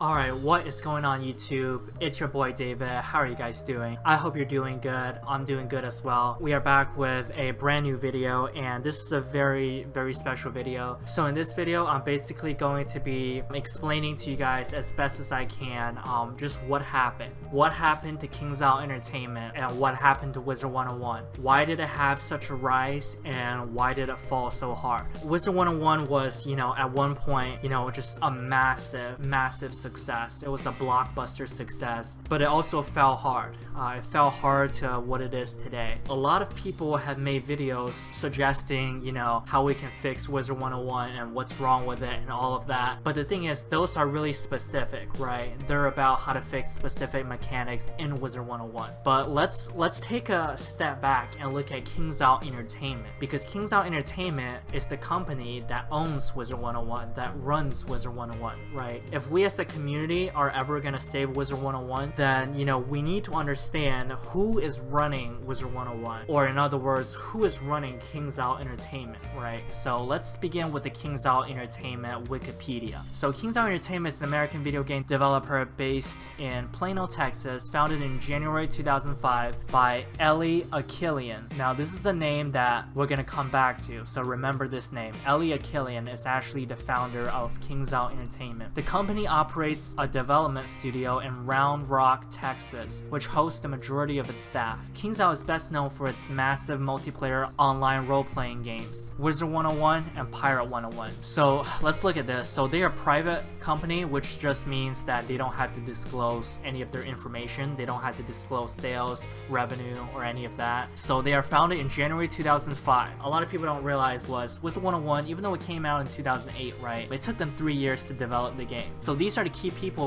Alright, what is going on YouTube? It's your boy David. How are you guys doing? I hope you're doing good. I'm doing good as well. We are back with a brand new video, and this is a very special video. So in this video, I'm basically going to be explaining to you guys as best as I can just what happened. What happened to Kingsisle Entertainment and what happened to Wizard101. Why did it have such a rise and why did it fall so hard? Wizard101 was, at one point, just a massive success. It was a blockbuster success, but it also fell hard. It fell hard to what it is today. A lot of people have made videos suggesting, how we can fix Wizard101 and what's wrong with it and all of that. But the thing is, those are really specific, right? They're about how to fix specific mechanics in Wizard101. But let's take a step back and look at Kingsisle Entertainment, because Kingsisle Entertainment is the company that owns Wizard101, that runs Wizard101, right? If we as a community are ever gonna save Wizard101, then we need to understand who is running Wizard101, or in other words, who is running Kingsisle Entertainment, right? So let's begin with the Kingsisle Entertainment Wikipedia. So Kingsisle Entertainment is an American video game developer based in Plano, Texas, founded in January 2005 by Elie Akilian. Now this is a name that we're gonna come back to, so remember this name. Elie Akilian is actually the founder of Kingsisle Entertainment. The company operates a development studio in Round Rock, Texas, which hosts the majority of its staff. Kingsisle is best known for its massive multiplayer online role-playing games, Wizard101 and Pirate101. So let's look at this. So they are a private company, which just means that they don't have to disclose any of their information. They don't have to disclose sales, revenue, or any of that. So they are founded in January 2005. A lot of people don't realize was Wizard101, even though it came out in 2008, right? It took them 3 years to develop the game. So these are the key people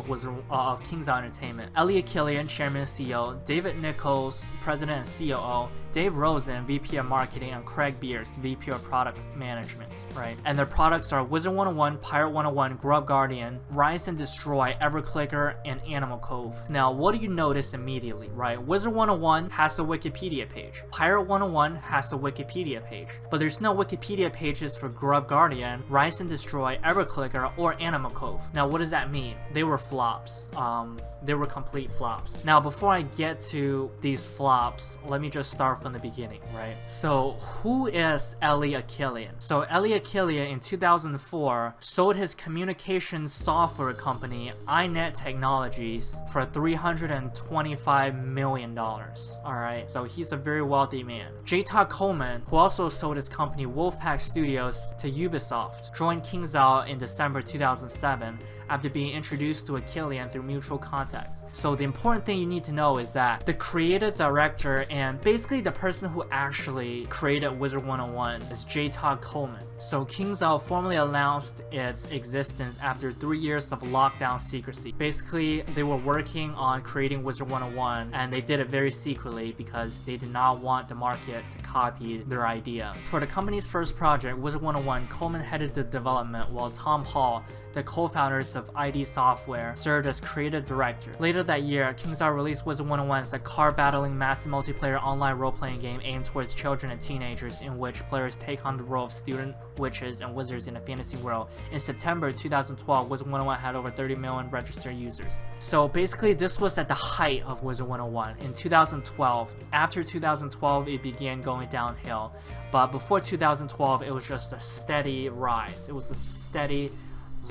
of Kingsisle Entertainment. Elie Akilian, Chairman and CEO, David Nichols, President and COO, Dave Rosen, VP of Marketing, and Craig Beers, VP of Product Management, right? And their products are Wizard101, Pirate101, Grub Guardian, Rise and Destroy, Everclicker, and Animal Cove. Now, what do you notice immediately, right? Wizard101 has a Wikipedia page. Pirate101 has a Wikipedia page. But there's no Wikipedia pages for Grub Guardian, Rise and Destroy, Everclicker, or Animal Cove. Now, what does that mean? They were flops. They were complete flops. Now, before I get to these flops, let me just start from the beginning, right? So who is Elie Akilian? So Elie Akilian in 2004 sold his communications software company iNet Technologies for $325 million. Alright, so he's a very wealthy man. J. Todd Coleman, who also sold his company Wolfpack Studios to Ubisoft, joined Kingsisle in December 2007 after being introduced to Akilian through mutual contacts. So the important thing you need to know is that the creative director and basically the person who actually created Wizard101 is J. Todd Coleman. So Kingsisle formally announced its existence after 3 years of lockdown secrecy. Basically, they were working on creating Wizard101 and they did it very secretly because they did not want the market to copy their idea. For the company's first project, Wizard101, Coleman headed the development while Tom Hall, the co-founders of ID Software, served as creative director. Later that year, Kingsisle released Wizard101 as a car-battling massive multiplayer online role-playing game aimed towards children and teenagers, in which players take on the role of student, witches, and wizards in a fantasy world. In September 2012, Wizard101 had over 30 million registered users. So basically, this was at the height of Wizard101 in 2012. After 2012, it began going downhill. But before 2012, it was just a steady rise. It was a steady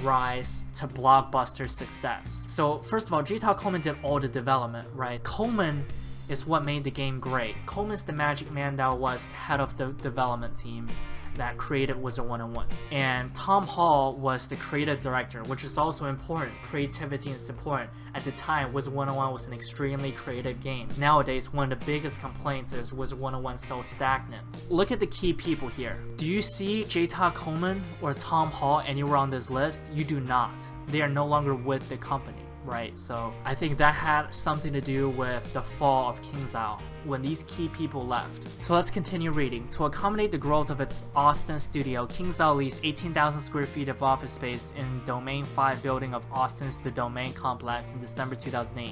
rise to blockbuster success. So first of all, J. Todd Coleman did all the development, right? Coleman is what made the game great. Coleman's the magic man that was head of the development team that created Wizard101. And Tom Hall was the creative director, which is also important. Creativity and support. At the time, Wizard101 was an extremely creative game. Nowadays, one of the biggest complaints is Wizard101 so stagnant. Look at the key people here. Do you see J. Todd Coleman or Tom Hall anywhere on this list? You do not. They are no longer with the company. Right, so I think that had something to do with the fall of Kingsisle when these key people left. So let's continue reading. To accommodate the growth of its Austin studio, Kingsisle leased 18,000 square feet of office space in Domain 5 building of Austin's The Domain complex in December 2008.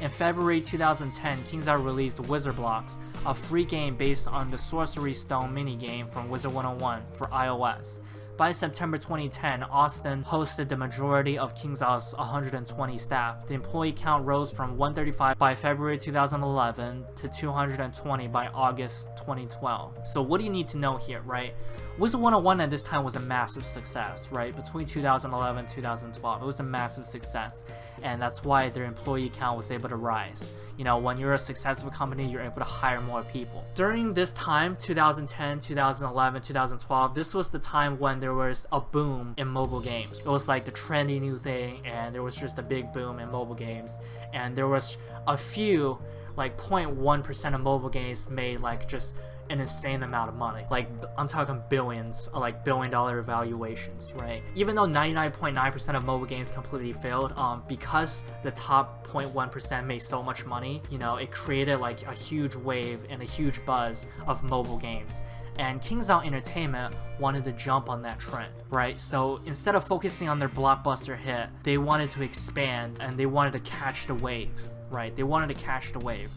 In February 2010, Kingsisle released Wizard Blocks, a free game based on the Sorcery Stone minigame from Wizard101 for iOS. By September 2010, Austin hosted the majority of Kingsisle's 120 staff. The employee count rose from 135 by February 2011 to 220 by August 2012. So what do you need to know here, right? Wizard101 at this time was a massive success, right? Between 2011 and 2012, it was a massive success, and that's why their employee count was able to rise. You know, when you're a successful company, you're able to hire more people. During this time, 2010, 2011, 2012, this was the time when there was a boom in mobile games. It was like the trendy new thing, and there was just a big boom in mobile games, and there was a few, like 0.1% of mobile games made like just an insane amount of money. Like, I'm talking billions, like billion-dollar valuations, right? Even though 99.9% of mobile games completely failed, because the top 0.1% made so much money, you know, it created like a huge wave and a huge buzz of mobile games. And Kingsisle Entertainment wanted to jump on that trend, right? So instead of focusing on their blockbuster hit, they wanted to expand and they wanted to catch the wave. Right, they wanted to catch the wave.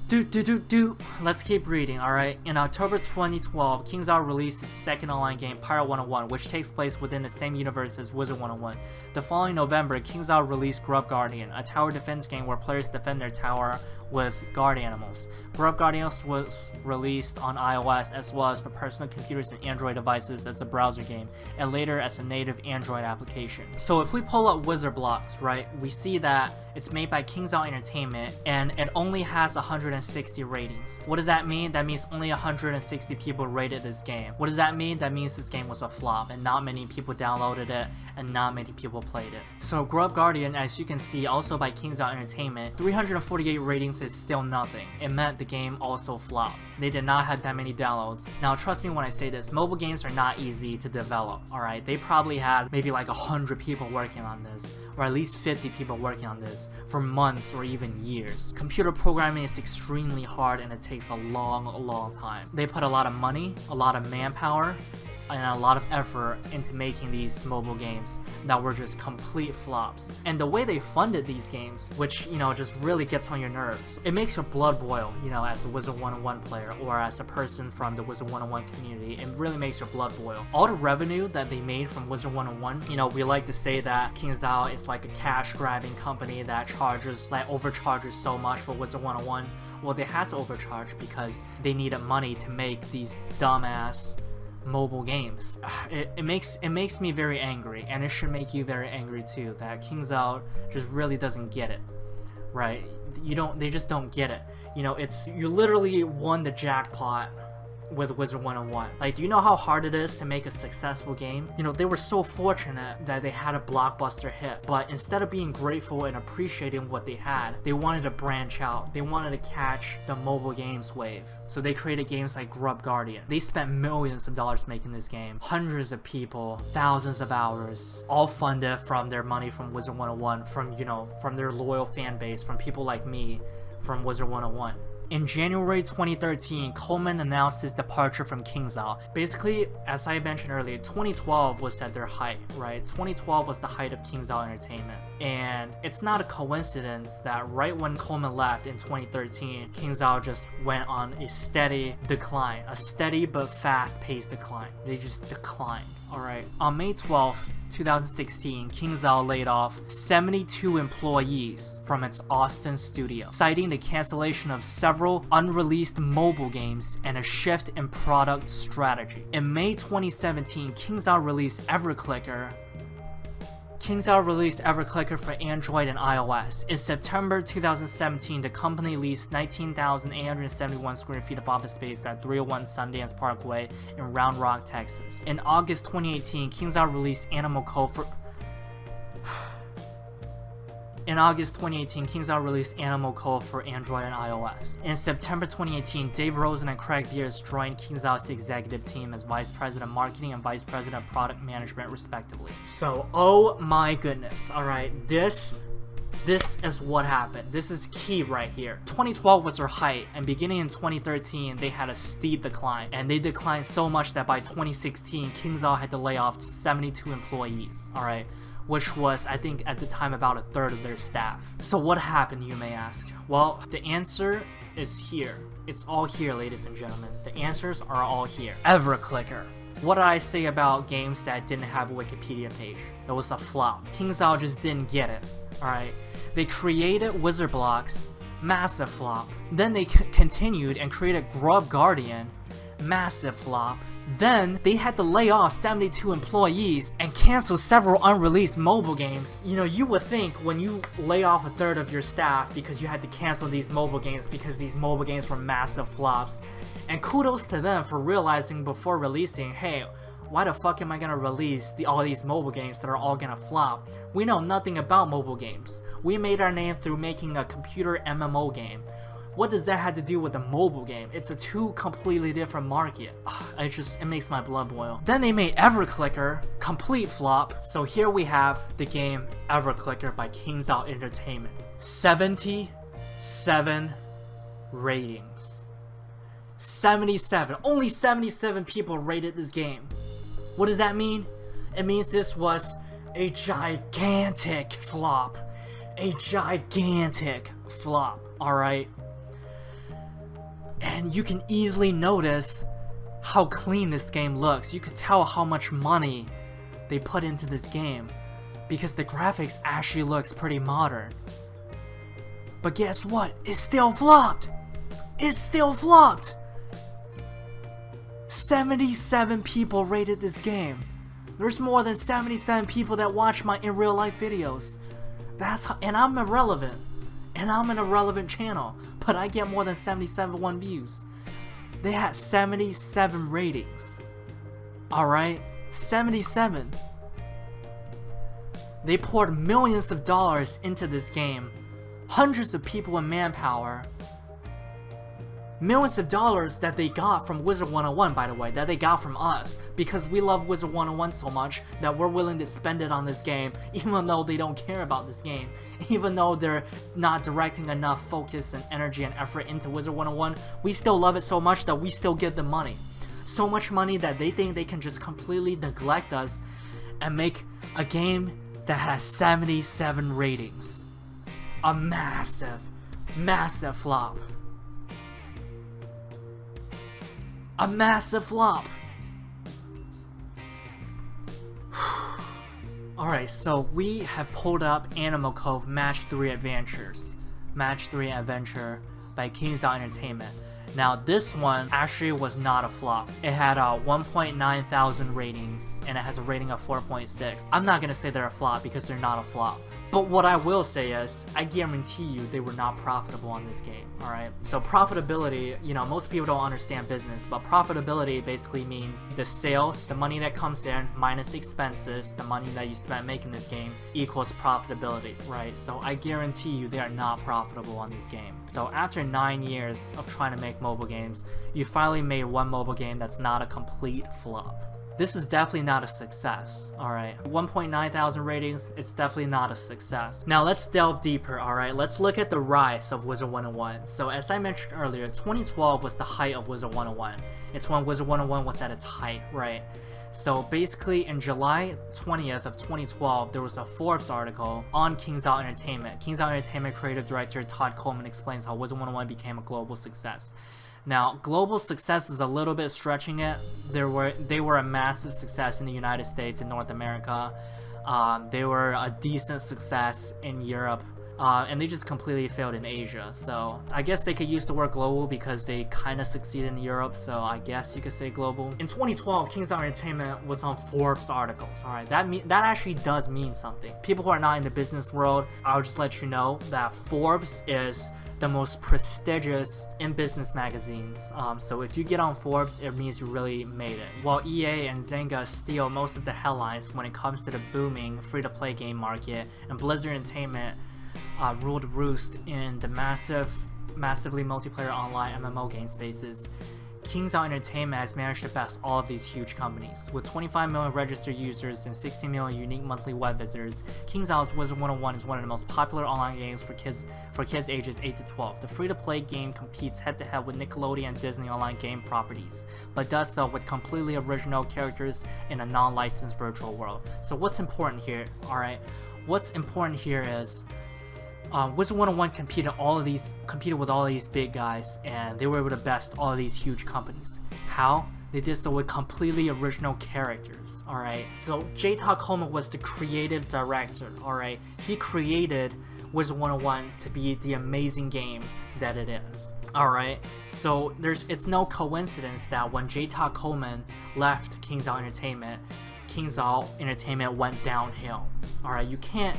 Let's keep reading, alright? In October 2012, Kingsisle released its second online game, Pirate101, which takes place within the same universe as Wizard101. The following November, Kingsisle released Grub Guardian, a tower defense game where players defend their tower with guard animals. Grub Guardians was released on iOS as well as for personal computers and Android devices as a browser game, and later as a native Android application. So if we pull up Wizard Blocks, right, we see that it's made by Kingsisle Entertainment, and it only has 160 ratings. What does that mean? That means only 160 people rated this game. What does that mean? That means this game was a flop, and not many people downloaded it, and not many people played it. So Grub Guardian, as you can see, also by Kingsisle Entertainment, 348 ratings is still nothing. It meant the game also flopped. They did not have that many downloads. Now trust me when I say this, mobile games are not easy to develop, alright? They probably had maybe like 100 people working on this, or at least 50 people working on this for months or even years. Computer programming is extremely hard and it takes a long time. They put a lot of money, a lot of manpower, and a lot of effort into making these mobile games that were just complete flops. And the way they funded these games, which, you know, just really gets on your nerves, it makes your blood boil, you know, as a Wizard101 player or as a person from the Wizard101 community. It really makes your blood boil. All the revenue that they made from Wizard101, you know, we like to say that Kingsisle is like a cash grabbing company that overcharges so much for Wizard101. Well, they had to overcharge because they needed money to make these dumbass mobile games. It makes me very angry, and it should make you very angry too, that Kingsisle just really doesn't get it, right? They just don't get it. You know, you literally won the jackpot with Wizard101. Like, do you know how hard it is to make a successful game? You know, they were so fortunate that they had a blockbuster hit, but instead of being grateful and appreciating what they had, they wanted to branch out. They wanted to catch the mobile games wave. So they created games like Grub Guardian. They spent millions of dollars making this game. Hundreds of people, thousands of hours, all funded from their money from Wizard101, from their loyal fan base, from people like me, from Wizard101. In January 2013, Coleman announced his departure from Kingsisle. Basically, as I mentioned earlier, 2012 was at their height, right? 2012 was the height of Kingsisle Entertainment. And it's not a coincidence that right when Coleman left in 2013, Kingsisle just went on a steady decline. A steady but fast-paced decline. They just declined. Alright, on May 12th, 2016, Kingsisle laid off 72 employees from its Austin studio, citing the cancellation of several unreleased mobile games and a shift in product strategy. In May 2017, Kingsisle released EverClicker for Android and iOS. In September 2017, the company leased 19,871 square feet of office space at 301 Sundance Parkway in Round Rock, Texas. In August 2018, Kingsisle released Animal Code for Android and iOS. In September 2018, Dave Rosen and Craig Beers joined Kingsisle's executive team as Vice President of Marketing and Vice President of Product Management, respectively. So, oh my goodness, alright, this is what happened. This is key right here. 2012 was their height, and beginning in 2013, they had a steep decline. And they declined so much that by 2016, Kingsisle had to lay off 72 employees, alright? Which was, I think, at the time about a third of their staff. So what happened, you may ask? Well, the answer is here. It's all here, ladies and gentlemen. The answers are all here. EverClicker. What did I say about games that didn't have a Wikipedia page? It was a flop. Kingsisle just didn't get it, alright? They created Wizard Blocks, massive flop. Then they continued and created Grub Guardian, massive flop. Then they had to lay off 72 employees and cancel several unreleased mobile games. You know, you would think when you lay off a third of your staff because you had to cancel these mobile games because these mobile games were massive flops. And kudos to them for realizing before releasing, hey, why the fuck am I gonna release all these mobile games that are all gonna flop? We know nothing about mobile games. We made our name through making a computer MMO game. What does that have to do with a mobile game? It's a two completely different market. It makes my blood boil. Then they made Everclicker, complete flop. So here we have the game Everclicker by Kingsisle Entertainment. 77 ratings. 77. Only 77 people rated this game. What does that mean? It means this was a gigantic flop. A gigantic flop, alright? And you can easily notice how clean this game looks. You can tell how much money they put into this game because the graphics actually looks pretty modern. But guess what? It still flopped. It still flopped. 77 people rated this game. There's more than 77 people that watch my in real life videos. And I'm irrelevant. And I'm an irrelevant channel, but I get more than 77 views. They had 77 ratings. Alright? 77. They poured millions of dollars into this game. Hundreds of people in manpower. Millions of dollars that they got from Wizard101, by the way, that they got from us, because we love Wizard101 so much that we're willing to spend it on this game, even though they don't care about this game, even though they're not directing enough focus and energy and effort into Wizard101, we still love it so much that we still give them money. So much money that they think they can just completely neglect us and make a game that has 77 ratings. A massive, massive flop. A massive flop. Alright, so we have pulled up Animal Cove Match 3 Adventures. Match 3 Adventure by Kingsisle Entertainment. Now this one actually was not a flop. It had 1.9 thousand ratings and it has a rating of 4.6. I'm not gonna say they're a flop because they're not a flop. But what I will say is, I guarantee you they were not profitable on this game, alright? So profitability, you know, most people don't understand business, but profitability basically means the sales, the money that comes in, minus expenses, the money that you spent making this game, equals profitability, right? So I guarantee you they are not profitable on this game. So after 9 years of trying to make mobile games, you finally made one mobile game that's not a complete flop. This is definitely not a success, alright? 1.9 thousand ratings, it's definitely not a success. Now let's delve deeper, alright? Let's look at the rise of Wizard101. So as I mentioned earlier, 2012 was the height of Wizard101. It's when Wizard101 was at its height, right? So basically in July 20th of 2012, there was a Forbes article on Kingsisle Entertainment. Kingsisle Entertainment creative director Todd Coleman explains how Wizard101 became a global success. Now, global success is a little bit stretching it. They were a massive success in the United States and North America. They were a decent success in Europe. And they just completely failed in Asia. So I guess they could use the word global because they kind of succeeded in Europe. So I guess you could say global. In 2012, Kingsisle Entertainment was on Forbes articles. All right, that actually does mean something. People who are not in the business world, I'll just let you know that Forbes is the most prestigious in business magazines. So if you get on Forbes, it means you really made it. While EA and Zynga steal most of the headlines when it comes to the booming free-to-play game market, and Blizzard Entertainment ruled roost in the massively multiplayer online MMO game spaces, Kingsisle Entertainment has managed to best all of these huge companies. With 25 million registered users and 60 million unique monthly web visitors, Kingsisle's Wizard101 is one of the most popular online games for kids ages 8 to 12. The free-to-play game competes head-to-head with Nickelodeon and Disney online game properties, but does so with completely original characters in a non-licensed virtual world. So what's important here, alright? What's important here is Wizard101 competed with all of these big guys, and they were able to best all of these huge companies. How? They did so with completely original characters, alright? So J-Talk Coleman was the creative director, alright? He created Wizard101 to be the amazing game that it is. Alright, so it's no coincidence that when J-Talk Coleman left Kingsisle Entertainment went downhill. Alright, you can't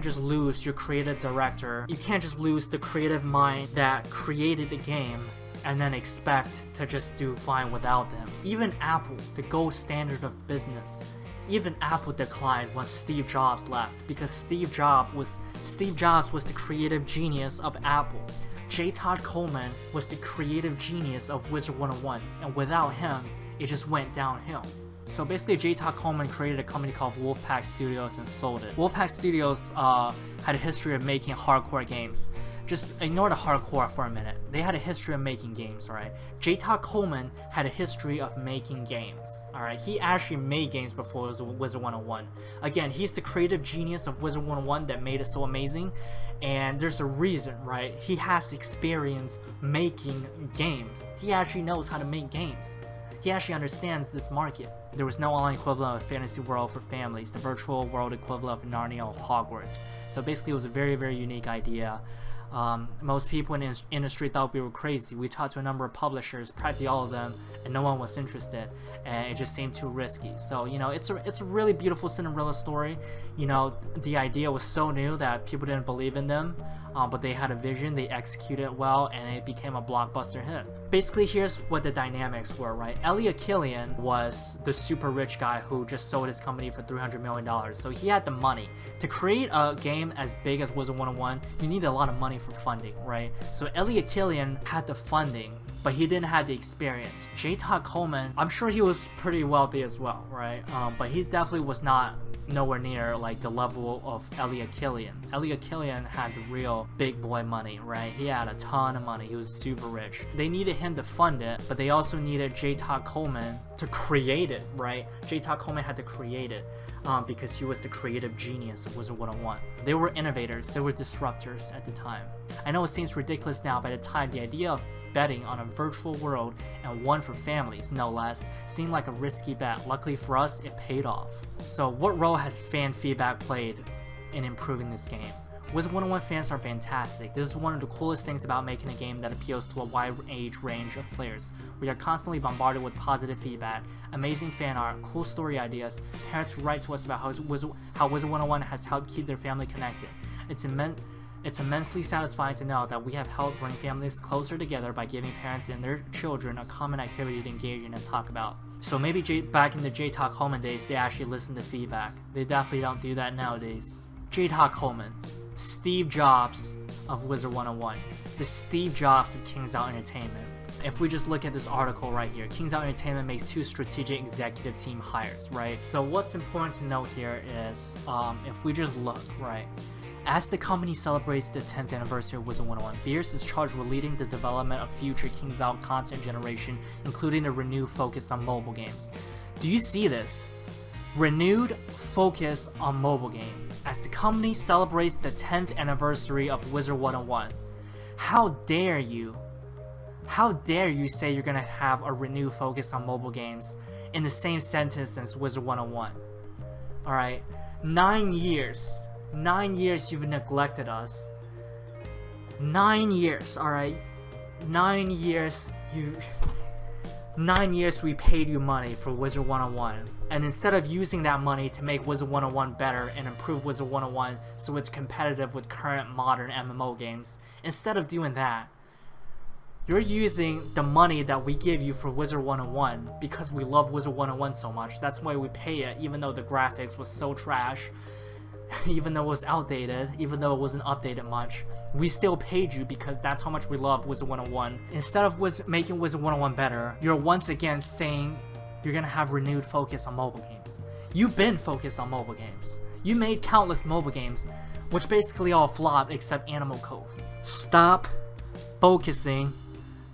just lose your creative director. You can't just lose the creative mind that created the game and then expect to just do fine without them. Even Apple, the gold standard of business, even Apple declined when Steve Jobs left, because Steve Jobs was the creative genius of Apple. J-Talk Coleman was the creative genius of Wizard101, and without him, it just went downhill. So basically, J-Talk Coleman created a company called Wolfpack Studios and sold it. Wolfpack Studios had a history of making hardcore games. Just ignore the hardcore for a minute. They had a history of making games, right? J-Talk Coleman had a history of making games, alright? He actually made games before it was Wizard101. Again, he's the creative genius of Wizard101 that made it so amazing, and there's a reason, right? He has experience making games. He actually knows how to make games. He actually understands this market. There was no online equivalent of Fantasy World for families, the virtual world equivalent of Narnia or Hogwarts. So basically, it was a very, very unique idea. Most people in the industry thought we were crazy. We talked to a number of publishers, practically all of them, and no one was interested, and it just seemed too risky. So, you know, it's a really beautiful Cinderella story. You know, the idea was so new that people didn't believe in them, but they had a vision, they executed it well, and it became a blockbuster hit. Basically, here's what the dynamics were, right? Elie Akilian was the super rich guy who just sold his company for $300 million, so he had the money. To create a game as big as Wizard101, you need a lot of money for funding, right? So Elie Akilian had the funding, but he didn't have the experience. J-Talk Coleman, I'm sure he was pretty wealthy as well, right? But he definitely was nowhere near like the level of Elie Akilian. Elie Akilian had the real big boy money, right? He had a ton of money. He was super rich. They needed him to fund it, but they also needed J-Talk Coleman to create it, right? J-Talk Coleman had to create it because he was the creative genius of Wizard101. They were innovators. They were disruptors at the time. I know it seems ridiculous now, but at the time, the idea of betting on a virtual world, and one for families, no less, seemed like a risky bet. Luckily for us, it paid off. So what role has fan feedback played in improving this game? Wizard101 fans are fantastic. This is one of the coolest things about making a game that appeals to a wide age range of players. We are constantly bombarded with positive feedback, amazing fan art, cool story ideas, parents who write to us about how Wizard101 has helped keep their family connected. It's immensely satisfying to know that we have helped bring families closer together by giving parents and their children a common activity to engage in and talk about. So maybe back in the J-Talk Coleman days, they actually listened to feedback. They definitely don't do that nowadays. J-Talk Coleman, Steve Jobs of Wizard101, the Steve Jobs of Kingsisle Entertainment. If we just look at this article right here, Kingsisle Entertainment makes 2 strategic executive team hires, right? So what's important to note here is, if we just look, right? As the company celebrates the 10th anniversary of Wizard101, Fierce is charged with leading the development of future Kingsisle content generation, including a renewed focus on mobile games. Do you see this? Renewed focus on mobile game. As the company celebrates the 10th anniversary of Wizard101. How dare you? How dare you say you're gonna have a renewed focus on mobile games in the same sentence as Wizard101? Alright, 9 years. 9 years you've neglected us. 9 years, alright? 9 years 9 years we paid you money for Wizard101, and instead of using that money to make Wizard101 better and improve Wizard101 so it's competitive with current modern MMO games, instead of doing that, you're using the money that we give you for Wizard101 because we love Wizard101 so much. That's why we pay it, even though the graphics was so trash, even though it was outdated, even though it wasn't updated much. We still paid you because that's how much we love Wizard101. Instead of making Wizard101 better, you're once again saying you're gonna have renewed focus on mobile games. You've been focused on mobile games. You made countless mobile games, which basically all flopped except Animal Cove. Stop focusing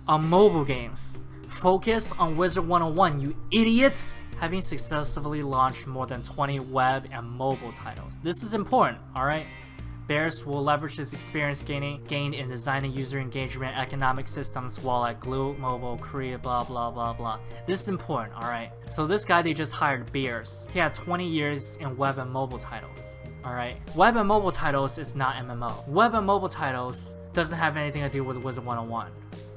on mobile games. Focus on Wizard101, you idiots! Having successfully launched more than 20 web and mobile titles. This is important, alright? Bears will leverage his experience gained in designing user engagement economic systems while at Glue, Mobile, Korea, blah blah blah blah. This is important, alright? So this guy they just hired, Bears. He had 20 years in web and mobile titles. Alright? Web and mobile titles is not MMO. Web and mobile titles doesn't have anything to do with Wizard101.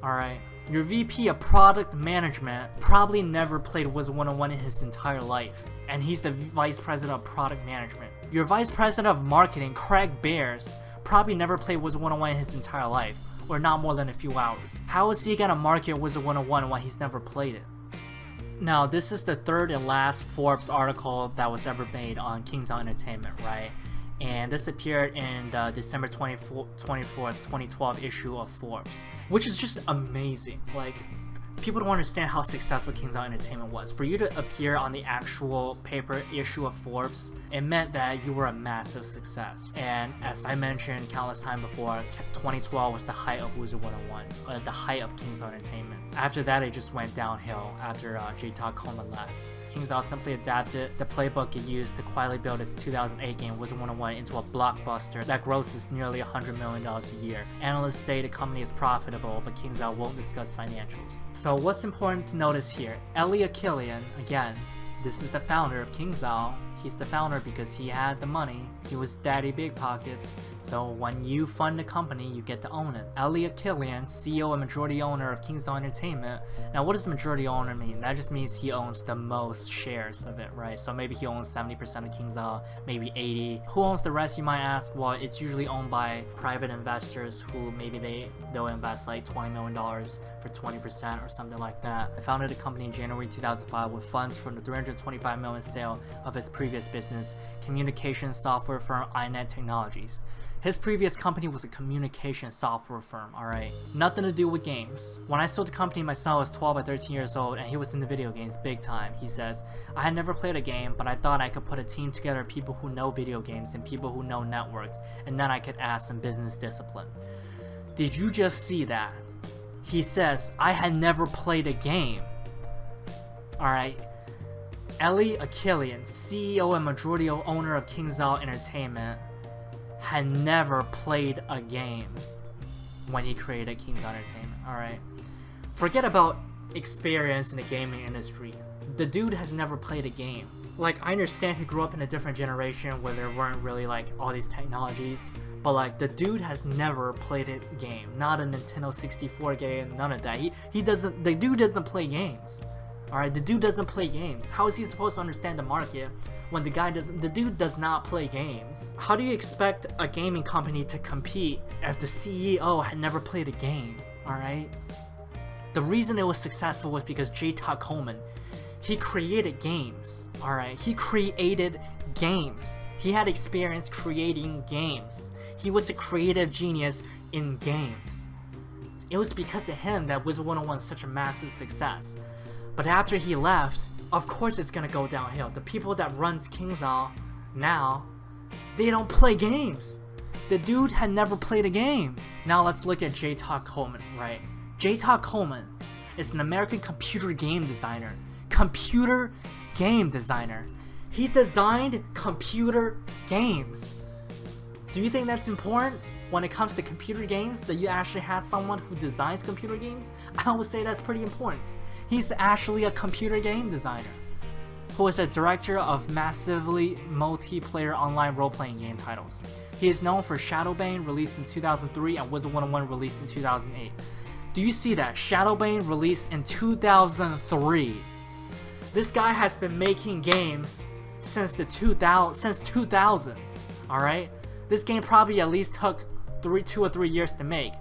Alright? Your VP of product management probably never played Wizard101 in his entire life. And he's the vice president of product management. Your vice president of marketing, Craig Bears, probably never played Wizard101 in his entire life, or not more than a few hours. How is he gonna market Wizard101 when he's never played it? Now, this is the third and last Forbes article that was ever made on Kingsisle Entertainment, right? And this appeared in the December 24th, 2012 issue of Forbes, which is just amazing. Like, people don't understand how successful Kingsisle Entertainment was. For you to appear on the actual paper issue of Forbes, it meant that you were a massive success. And as I mentioned countless times before, 2012 was the height of Wizard101, the height of Kingsisle Entertainment. After that, it just went downhill after J-Todd Coleman left. Kingsisle simply adapted the playbook it used to quietly build its 2008 game Wizard101 into a blockbuster that grosses nearly $100 million a year. Analysts say the company is profitable, but Kingsisle won't discuss financials. So what's important to notice here, Elie Akilian, again, this is the founder of Kingsisle. He's the founder because he had the money. He was daddy big pockets. So when you fund a company, you get to own it. Elie Akilian, CEO and majority owner of Kingsisle Entertainment. Now, what does majority owner mean? That just means he owns the most shares of it, right? So maybe he owns 70% of Kingsisle, maybe 80. Who owns the rest, you might ask? Well, it's usually owned by private investors who maybe they'll invest like $20 million for 20% or something like that. I founded the company in January 2005 with funds from the $325 million sale of his previous business, communication software firm iNet Technologies. His previous company was a communication software firm, alright? Nothing to do with games. When I sold the company, my son was 12 or 13 years old and he was in the video games big time. He says, I had never played a game, but I thought I could put a team together of people who know video games and people who know networks, and then I could add some business discipline. Did you just see that? He says, I had never played a game. Alright? Elie Akilian, CEO and majority owner of Kingsisle Entertainment, had never played a game when he created Kingsisle Entertainment, alright? Forget about experience in the gaming industry. The dude has never played a game. Like, I understand he grew up in a different generation where there weren't really like all these technologies, but like the dude has never played a game. Not a Nintendo 64 game, none of that. The dude doesn't play games. Alright, the dude doesn't play games. How is he supposed to understand the market when the dude does not play games? How do you expect a gaming company to compete if the CEO had never played a game? Alright? The reason it was successful was because J-Todd Coleman, he created games. Alright? He created games. He had experience creating games. He was a creative genius in games. It was because of him that Wizard101 is such a massive success. But after he left, of course it's gonna go downhill. The people that runs Kingsisle now, they don't play games. The dude had never played a game. Now let's look at J-Todd Coleman, right? J-Todd Coleman is an American computer game designer. Computer game designer. He designed computer games. Do you think that's important when it comes to computer games, that you actually had someone who designs computer games? I would say that's pretty important. He's actually a computer game designer who is a director of massively multiplayer online role-playing game titles. He is known for Shadowbane, released in 2003, and Wizard101, released in 2008. Do you see that? Shadowbane released in 2003. This guy has been making games since 2000. Alright? This game probably at least took 2 or 3 years to make.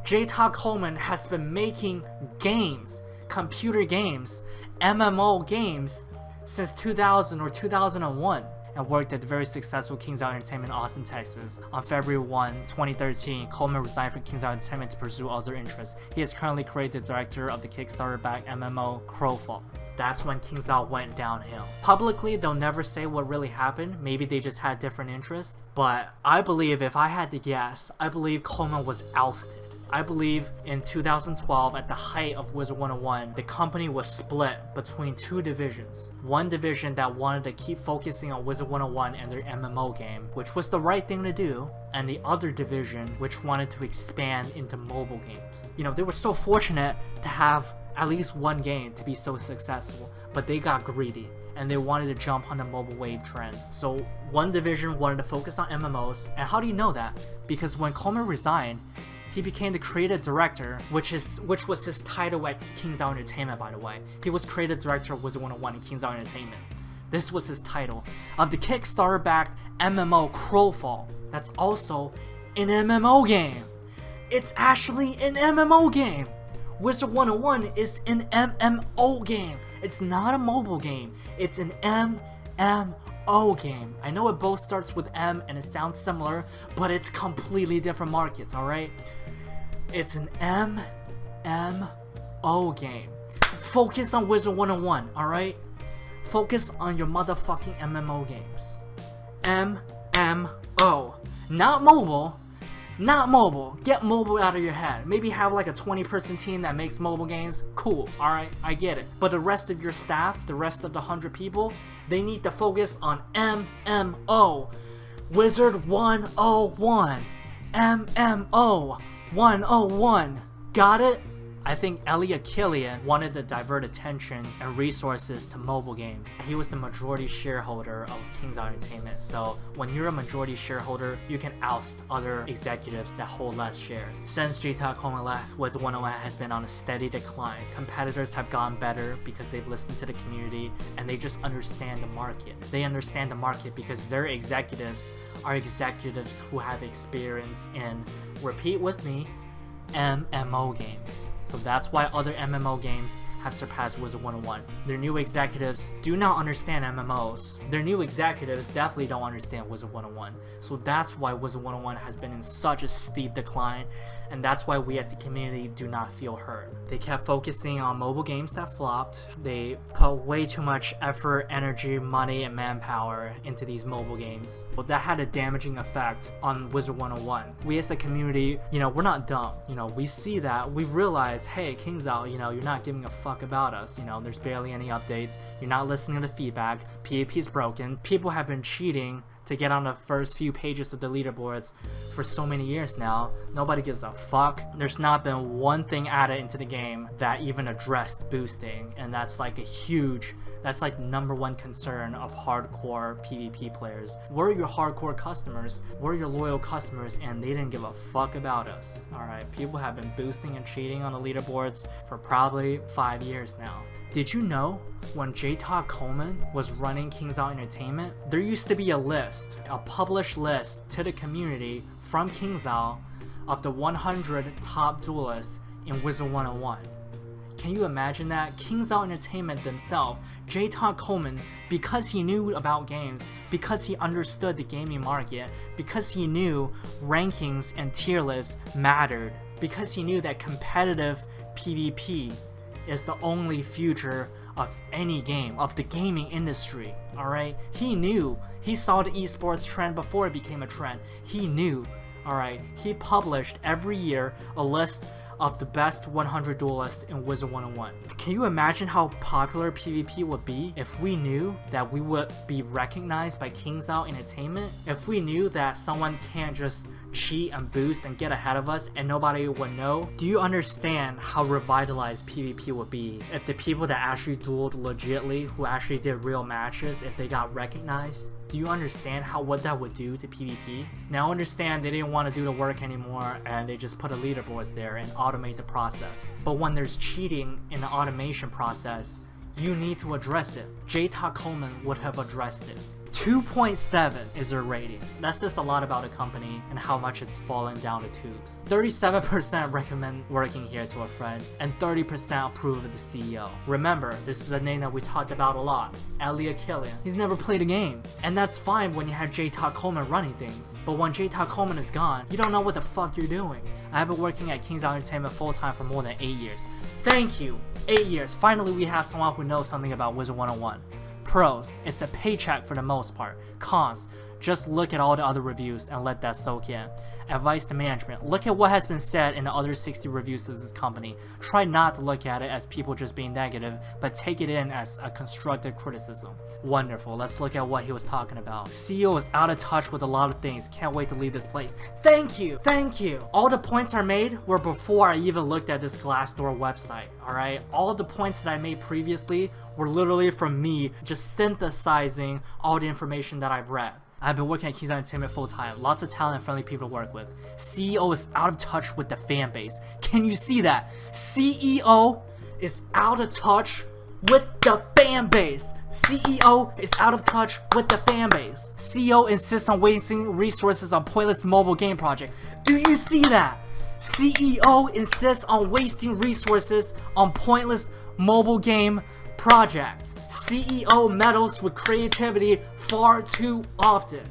J-Todd Coleman has been making games, computer games, MMO games, since 2000 or 2001, and worked at the very successful Kingsisle Entertainment in Austin, Texas. On February 1, 2013, Coleman resigned from Kingsisle Entertainment to pursue other interests. He is currently creative director of the Kickstarter-backed MMO Crowfall. That's when Kingsisle went downhill. Publicly, they'll never say what really happened. Maybe they just had different interests. But I believe, if I had to guess, I believe Coleman was ousted. I believe in 2012, at the height of Wizard101, the company was split between two divisions. One division that wanted to keep focusing on Wizard101 and their MMO game, which was the right thing to do, and the other division which wanted to expand into mobile games. You know, they were so fortunate to have at least one game to be so successful, but they got greedy and they wanted to jump on the mobile wave trend. So one division wanted to focus on MMOs, and how do you know that? Because when Coleman resigned, he became the creative director, which was his title at Kingsisle Entertainment, by the way. He was creative director of Wizard101 in Kingsisle Entertainment. This was his title of the Kickstarter-backed MMO Crowfall. That's also an MMO game. It's actually an MMO game. Wizard101 is an MMO game. It's not a mobile game. It's an MMO game. I know it both starts with M and it sounds similar, but it's completely different markets, alright? It's an MMO game. Focus on Wizard101, alright? Focus on your motherfucking MMO games. MMO. Not mobile. Not mobile. Get mobile out of your head. Maybe have like a 20-person team that makes mobile games. Cool, alright, I get it. But the rest of your staff, the rest of the 100 people, they need to focus on MMO. Wizard101. MMO 101. Got it? I think Elie Akilian wanted to divert attention and resources to mobile games. He was the majority shareholder of Kingsisle Entertainment, so when you're a majority shareholder, you can oust other executives that hold less shares. Since J. Coleman left, Wizard101 has been on a steady decline. Competitors have gotten better because they've listened to the community and they just understand the market. They understand the market because their executives are executives who have experience in, repeat with me, MMO games. So that's why other MMO games have surpassed Wizard101. Their new executives do not understand MMOs. Their new executives definitely don't understand Wizard101. So that's why Wizard101 has been in such a steep decline, and that's why we as a community do not feel heard. They kept focusing on mobile games that flopped. They put way too much effort, energy, money, and manpower into these mobile games. But that had a damaging effect on Wizard101. We as a community, you know, we're not dumb. You know, we see that, we realize, hey, Kingsisle, you know, you're not giving a fuck about us. You know, there's barely any updates. You're not listening to the feedback. PvP is broken. People have been cheating to get on the first few pages of the leaderboards for so many years now. Nobody gives a fuck. There's not been one thing added into the game that even addressed boosting, and that's like that's like #1 concern of hardcore PvP players. We're your hardcore customers, we're your loyal customers, and they didn't give a fuck about us. Alright, people have been boosting and cheating on the leaderboards for probably 5 years now. Did you know when J. Coleman was running Kingsisle Entertainment, there used to be a list, a published list to the community from Kingsisle of the 100 top duelists in Wizard101. Can you imagine that? Kingsisle Entertainment themselves, J. Coleman, because he knew about games, because he understood the gaming market, because he knew rankings and tier lists mattered, because he knew that competitive PvP is the only future of any game, of the gaming industry, alright? He knew, he saw the esports trend before it became a trend. He knew, alright? He published every year a list of the best 100 duelists in Wizard101. Can you imagine how popular PvP would be if we knew that we would be recognized by Kingsisle Entertainment? If we knew that someone can't just cheat and boost and get ahead of us and nobody would know? Do you understand how revitalized PvP would be if the people that actually dueled legitly, who actually did real matches, if they got recognized? Do you understand what that would do to PvP? Now understand they didn't want to do the work anymore and they just put a leaderboards there and automate the process. But when there's cheating in the automation process, you need to address it. J. Coleman would have addressed it. 2.7 is their rating. That says a lot about a company and how much it's fallen down the tubes. 37% recommend working here to a friend, and 30% approve of the CEO. Remember, this is a name that we talked about a lot, Elie Akilian. He's never played a game, and that's fine when you have J. Coleman running things. But when J. Coleman is gone, you don't know what the fuck you're doing. I have been working at Kingsisle Entertainment full-time for more than 8 years. Thank you! 8 years. Finally, we have someone who knows something about Wizard101. Pros, it's a paycheck for the most part. Cons, Just look at all the other reviews and let that soak in. Advice to management: look at what has been said in the other 60 reviews of this company. Try not to look at it as people just being negative, but take it in as a constructive criticism. Wonderful. Let's look at what he was talking about. CEO is out of touch with a lot of things. Can't wait to leave this place. Thank you. Thank you. All the points I made were before I even looked at this Glassdoor website. Alright? All of the points that I made previously were literally from me just synthesizing all the information that I've read. I've been working at Kingsisle Entertainment full time. Lots of talent and friendly people to work with. CEO is out of touch with the fan base. Can you see that? CEO is out of touch with the fan base. CEO is out of touch with the fan base. CEO insists on wasting resources on pointless mobile game project. Do you see that? CEO insists on wasting resources on pointless mobile game projects. CEO meddles with creativity far too often.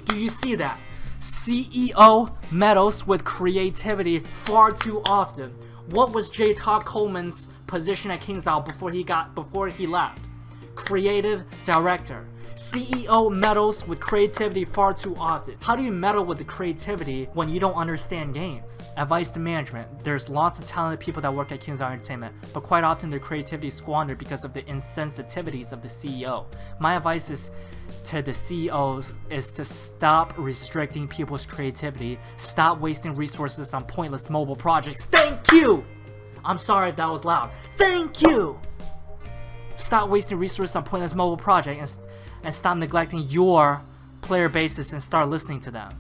Do you see that? CEO meddles with creativity far too often. What was J. Todd Coleman's position at Kingsisle before he left? Creative director. CEO meddles with creativity far too often. How do you meddle with the creativity when you don't understand games? Advice to management: there's lots of talented people that work at Kingsisle Entertainment, but quite often their creativity is squandered because of the insensitivities of the CEO. My advice is to the CEOs is to stop restricting people's creativity, stop wasting resources on pointless mobile projects. Thank you! I'm sorry if that was loud. Thank you! Stop wasting resources on pointless mobile projects and stop neglecting your player bases and start listening to them.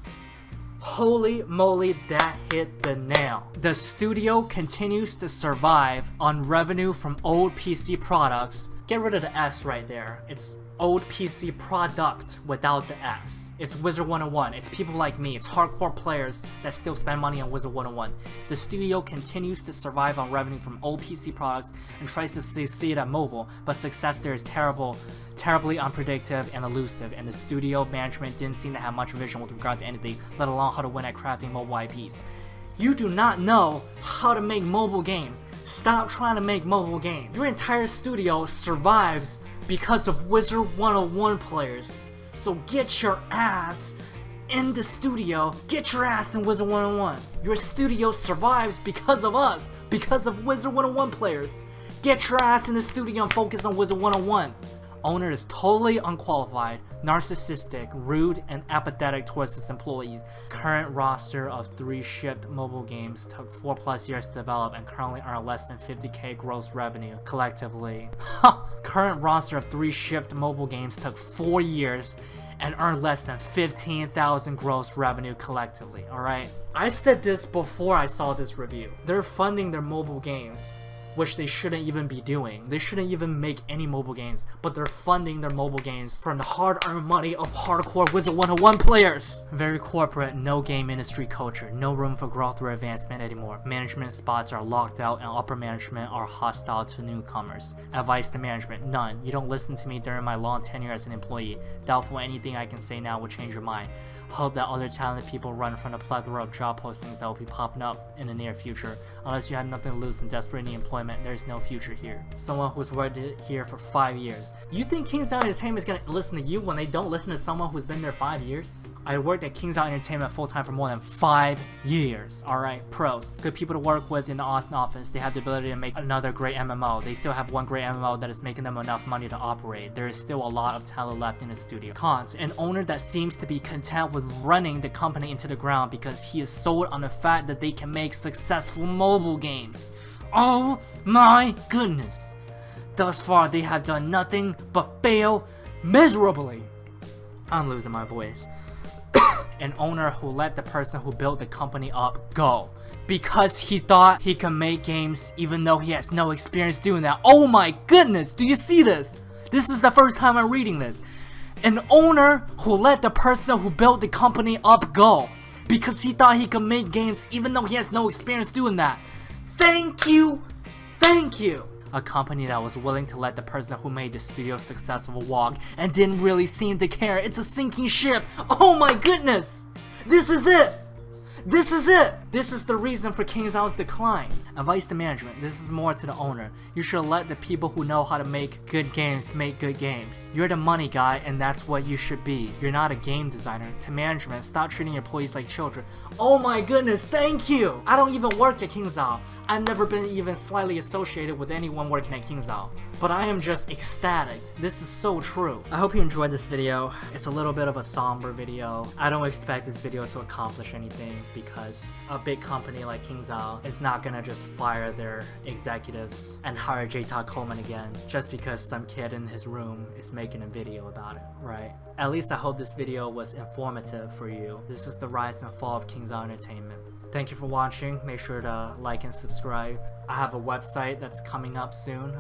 Holy moly, that hit the nail. The studio continues to survive on revenue from old PC products. Get rid of the S right there. It's old PC product without the S. It's Wizard101. It's people like me. It's hardcore players that still spend money on Wizard101. The studio continues to survive on revenue from old PC products and tries to succeed at mobile, but success there is terribly unpredictable and elusive, and the studio management didn't seem to have much vision with regards to anything, let alone how to win at crafting mobile IPs. You do not know how to make mobile games. Stop trying to make mobile games. Your entire studio survives because of Wizard101 players. So get your ass in the studio. Get your ass in Wizard101. Your studio survives because of us, because of Wizard101 players. Get your ass in the studio and focus on Wizard101. Owner is totally unqualified, narcissistic, rude, and apathetic towards his employees. Current roster of 3 shipped mobile games took 4+ years to develop and currently earn less than 50k gross revenue collectively. Current roster of 3 shipped mobile games took 4 years and earned less than 15,000 gross revenue collectively, alright? I've said this before I saw this review. They're funding their mobile games, which they shouldn't even be doing. They shouldn't even make any mobile games, but they're funding their mobile games from the hard-earned money of hardcore Wizard101 players. Very corporate, no game industry culture, no room for growth or advancement anymore. Management spots are locked out and upper management are hostile to newcomers. Advice to management: none. You don't listen to me during my long tenure as an employee. Doubtful anything I can say now will change your mind. Hope that other talented people run from the plethora of job postings that will be popping up in the near future. Unless you have nothing to lose and desperate need employment, there is no future here. Someone who's worked here for 5 years. You think Kingsisle Entertainment is going to listen to you when they don't listen to someone who's been there 5 years? I worked at Kingsisle Entertainment full-time for more than 5 years. Alright, pros. Good people to work with in the Austin office. They have the ability to make another great MMO. They still have one great MMO that is making them enough money to operate. There is still a lot of talent left in the studio. Cons: an owner that seems to be content with running the company into the ground because he is sold on the fact that they can make successful mobile games. Oh my goodness. Thus far they have done nothing but fail miserably. I'm losing my voice. An owner who let the person who built the company up go because he thought he could make games even though he has no experience doing that. Oh my goodness, do you see this? This is the first time I'm reading this. An owner who let the person who built the company up go because he thought he could make games even though he has no experience doing that. Thank you! Thank you! A company that was willing to let the person who made the studio successful walk and didn't really seem to care. It's a sinking ship. Oh my goodness! This is it! This is it! This is the reason for Kingsisle's decline. Advice to management, this is more to the owner. You should let the people who know how to make good games make good games. You're the money guy and that's what you should be. You're not a game designer. To management, stop treating your employees like children. Oh my goodness, thank you! I don't even work at Kingsisle. I've never been even slightly associated with anyone working at Kingsisle. But I am just ecstatic. This is so true. I hope you enjoyed this video. It's a little bit of a somber video. I don't expect this video to accomplish anything because a big company like Kingsisle is not gonna just fire their executives and hire J. Todd Coleman again just because some kid in his room is making a video about it, right? At least I hope this video was informative for you. This is the rise and fall of Kingsisle Entertainment. Thank you for watching. Make sure to like and subscribe. I have a website that's coming up soon.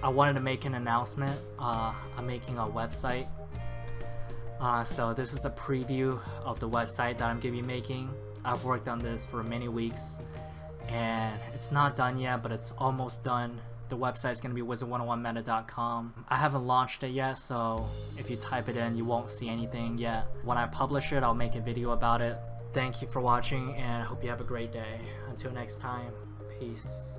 I wanted to make an announcement. I'm making a website. So this is a preview of the website that I'm going to be making. I've worked on this for many weeks and it's not done yet, but it's almost done. The website is going to be Wizard101meta.com. I haven't launched it yet, so if you type it in, you won't see anything yet. When I publish it, I'll make a video about it. Thank you for watching and I hope you have a great day. Until next time, peace.